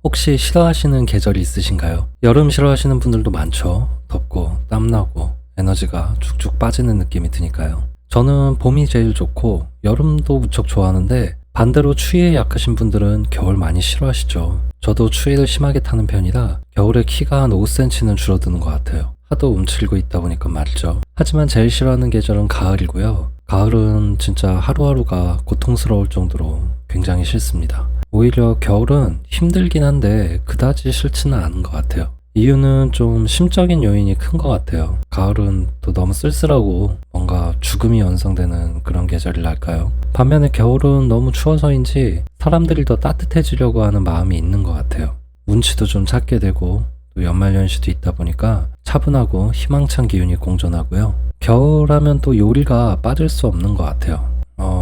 혹시 싫어하시는 계절이 있으신가요? 여름 싫어하시는 분들도 많죠. 덥고 땀나고 에너지가 쭉쭉 빠지는 느낌이 드니까요. 저는 봄이 제일 좋고 여름도 무척 좋아하는데 반대로 추위에 약하신 분들은 겨울 많이 싫어하시죠. 저도 추위를 심하게 타는 편이라 겨울에 키가 한 5cm는 줄어드는 것 같아요. 하도 움츠리고 있다 보니까 말이죠. 하지만 제일 싫어하는 계절은 가을이고요. 가을은 진짜 하루하루가 고통스러울 정도로 굉장히 싫습니다. 오히려 겨울은 힘들긴 한데 그다지 싫지는 않은 것 같아요. 이유는 좀 심적인 요인이 큰 것 같아요. 가을은 또 너무 쓸쓸하고 뭔가 죽음이 연상되는 그런 계절이랄까요. 반면에 겨울은 너무 추워서인지 사람들이 더 따뜻해지려고 하는 마음이 있는 것 같아요. 운치도 좀 찾게 되고 또 연말연시도 있다 보니까 차분하고 희망찬 기운이 공존하고요. 겨울하면 또 요리가 빠질 수 없는 것 같아요.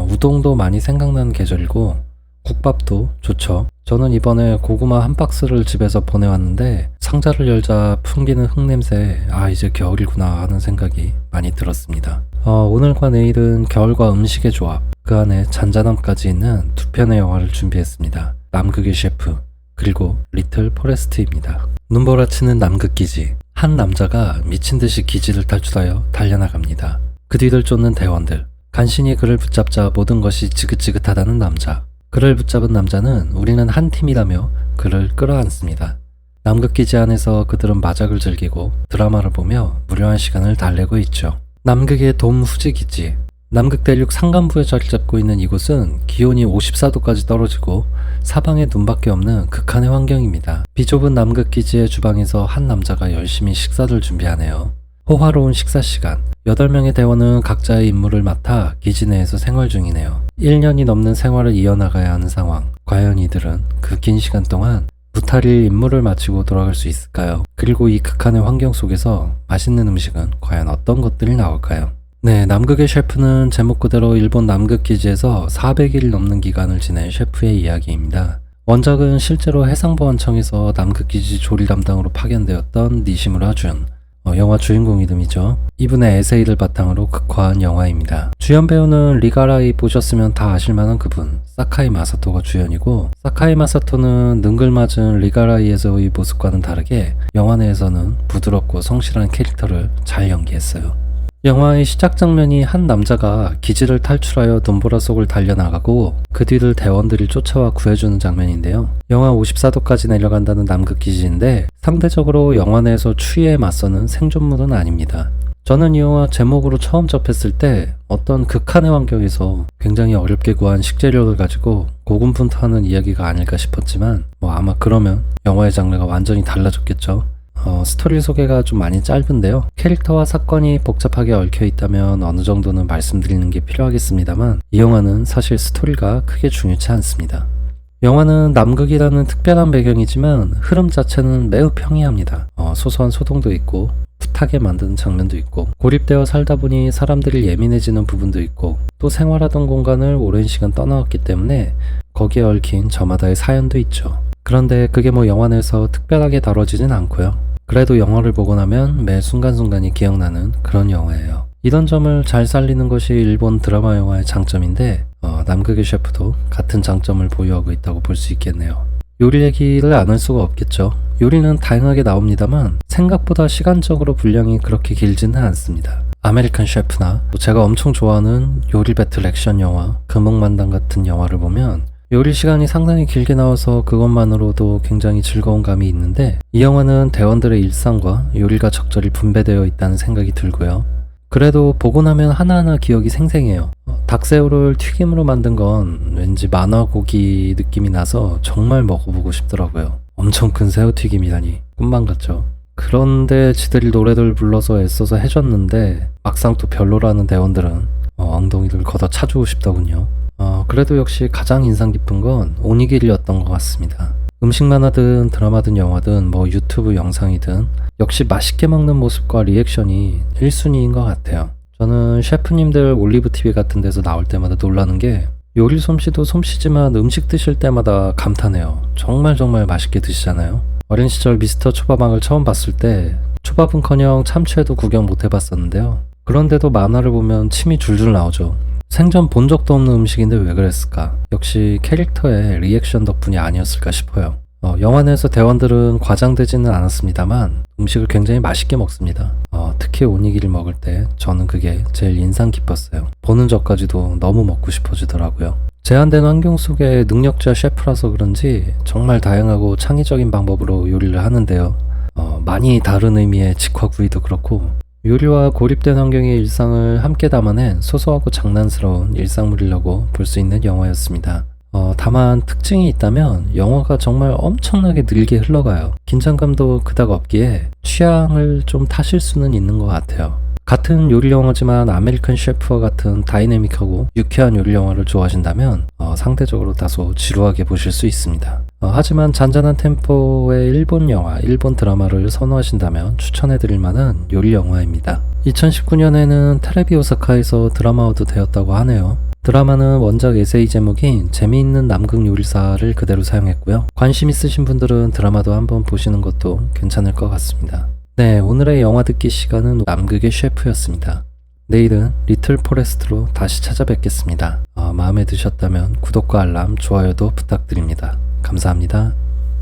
우동도 많이 생각나는 계절이고 국밥도 좋죠. 저는 이번에 고구마 한 박스를 집에서 보내왔는데 상자를 열자 풍기는 흙냄새, 이제 겨울이구나 하는 생각이 많이 들었습니다. 오늘과 내일은 겨울과 음식의 조합, 그 안에 잔잔함까지 있는 두 편의 영화를 준비했습니다. 남극의 셰프, 그리고 리틀 포레스트입니다. 눈보라치는 남극기지. 한 남자가 미친듯이 기지를 탈출하여 달려나갑니다. 그 뒤를 쫓는 대원들. 간신히 그를 붙잡자 모든 것이 지긋지긋하다는 남자. 그를 붙잡은 남자는 우리는 한 팀이라며 그를 끌어안습니다. 남극기지 안에서 그들은 마작을 즐기고 드라마를 보며 무료한 시간을 달래고 있죠. 남극의 돔 후지기지. 남극 대륙 산간부에 자리 잡고 있는 이곳은 기온이 54도까지 떨어지고 사방에 눈밖에 없는 극한의 환경입니다. 비좁은 남극 기지의 주방에서 한 남자가 열심히 식사를 준비하네요. 호화로운 식사 시간. 8명의 대원은 각자의 임무를 맡아 기지 내에서 생활 중이네요. 1년이 넘는 생활을 이어나가야 하는 상황. 과연 이들은 그 긴 시간 동안 무탈일 임무를 마치고 돌아갈 수 있을까요? 그리고 이 극한의 환경 속에서 맛있는 음식은 과연 어떤 것들이 나올까요? 네, 남극의 셰프는 제목 그대로 일본 남극 기지에서 400일 넘는 기간을 지낸 셰프의 이야기입니다. 원작은 실제로 해상보안청에서 남극 기지 조리 담당으로 파견되었던 니시무라 준, 영화 주인공 이름이죠. 이분의 에세이를 바탕으로 극화한 영화입니다. 주연 배우는 리가라이 보셨으면 다 아실만한 그분, 사카이 마사토가 주연이고, 사카이 마사토는 능글맞은 리가라이에서의 모습과는 다르게 영화 내에서는 부드럽고 성실한 캐릭터를 잘 연기했어요. 영화의 시작 장면이 한 남자가 기지를 탈출하여 눈보라 속을 달려나가고 그 뒤를 대원들이 쫓아와 구해주는 장면인데요. 영하 54도까지 내려간다는 남극 기지인데 상대적으로 영화 내에서 추위에 맞서는 생존물은 아닙니다. 저는 이 영화 제목으로 처음 접했을 때 어떤 극한의 환경에서 굉장히 어렵게 구한 식재료를 가지고 고군분투하는 이야기가 아닐까 싶었지만 아마 그러면 영화의 장르가 완전히 달라졌겠죠. 스토리 소개가 좀 많이 짧은데요. 캐릭터와 사건이 복잡하게 얽혀 있다면 어느 정도는 말씀드리는 게 필요하겠습니다만 이 영화는 사실 스토리가 크게 중요치 않습니다. 영화는 남극이라는 특별한 배경이지만 흐름 자체는 매우 평이합니다. 소소한 소동도 있고 풋하게 만드는 장면도 있고 고립되어 살다 보니 사람들이 예민해지는 부분도 있고 또 생활하던 공간을 오랜 시간 떠나왔기 때문에 거기에 얽힌 저마다의 사연도 있죠. 그런데 그게 영화 내에서 특별하게 다뤄지진 않고요. 그래도 영화를 보고 나면 매 순간순간이 기억나는 그런 영화예요. 이런 점을 잘 살리는 것이 일본 드라마 영화의 장점인데 남극의 셰프도 같은 장점을 보유하고 있다고 볼 수 있겠네요. 요리 얘기를 안 할 수가 없겠죠. 요리는 다양하게 나옵니다만 생각보다 시간적으로 분량이 그렇게 길지는 않습니다. 아메리칸 셰프나 제가 엄청 좋아하는 요리 배틀 액션 영화 금목만당 같은 영화를 보면 요리 시간이 상당히 길게 나와서 그것만으로도 굉장히 즐거운 감이 있는데 이 영화는 대원들의 일상과 요리가 적절히 분배되어 있다는 생각이 들고요. 그래도 보고 나면 하나하나 기억이 생생해요. 닭새우를 튀김으로 만든 건 왠지 만화 고기 느낌이 나서 정말 먹어보고 싶더라고요. 엄청 큰 새우튀김이라니 꿈만 같죠. 그런데 지들이 노래들 불러서 애써서 해줬는데 막상 또 별로라는 대원들은 엉덩이를 걷어 차주고 싶더군요. 그래도 역시 가장 인상 깊은 건 오니기리였던 것 같습니다. 음식만 하든 드라마든 영화든 유튜브 영상이든 역시 맛있게 먹는 모습과 리액션이 1순위인 것 같아요. 저는 셰프님들 올리브TV 같은 데서 나올 때마다 놀라는 게 요리 솜씨도 솜씨지만 음식 드실 때마다 감탄해요. 정말 맛있게 드시잖아요. 어린 시절 미스터 초밥왕을 처음 봤을 때 초밥은커녕 참치회도 구경 못 해봤었는데요. 그런데도 만화를 보면 침이 줄줄 나오죠. 생전 본 적도 없는 음식인데 왜 그랬을까? 역시 캐릭터의 리액션 덕분이 아니었을까 싶어요. 영화 내에서 대원들은 과장되지는 않았습니다만 음식을 굉장히 맛있게 먹습니다. 특히 오니기를 먹을 때 저는 그게 제일 인상 깊었어요. 보는 저까지도 너무 먹고 싶어지더라고요. 제한된 환경 속의 능력자 셰프라서 그런지 정말 다양하고 창의적인 방법으로 요리를 하는데요. 많이 다른 의미의 직화구이도 그렇고 요리와 고립된 환경의 일상을 함께 담아낸 소소하고 장난스러운 일상물이라고 볼 수 있는 영화였습니다. 다만 특징이 있다면 영화가 정말 엄청나게 늘게 흘러가요. 긴장감도 그닥 없기에 취향을 좀 타실 수는 있는 것 같아요. 같은 요리 영화지만 아메리칸 셰프와 같은 다이내믹하고 유쾌한 요리 영화를 좋아하신다면 상대적으로 다소 지루하게 보실 수 있습니다. 하지만 잔잔한 템포의 일본 영화, 일본 드라마를 선호하신다면 추천해드릴 만한 요리 영화입니다. 2019년에는 테레비 오사카에서 드라마화도 되었다고 하네요. 드라마는 원작 에세이 제목인 재미있는 남극 요리사를 그대로 사용했고요. 관심 있으신 분들은 드라마도 한번 보시는 것도 괜찮을 것 같습니다. 네, 오늘의 영화 듣기 시간은 남극의 셰프였습니다. 내일은 리틀 포레스트로 다시 찾아뵙겠습니다. 마음에 드셨다면 구독과 알람, 좋아요도 부탁드립니다. 감사합니다.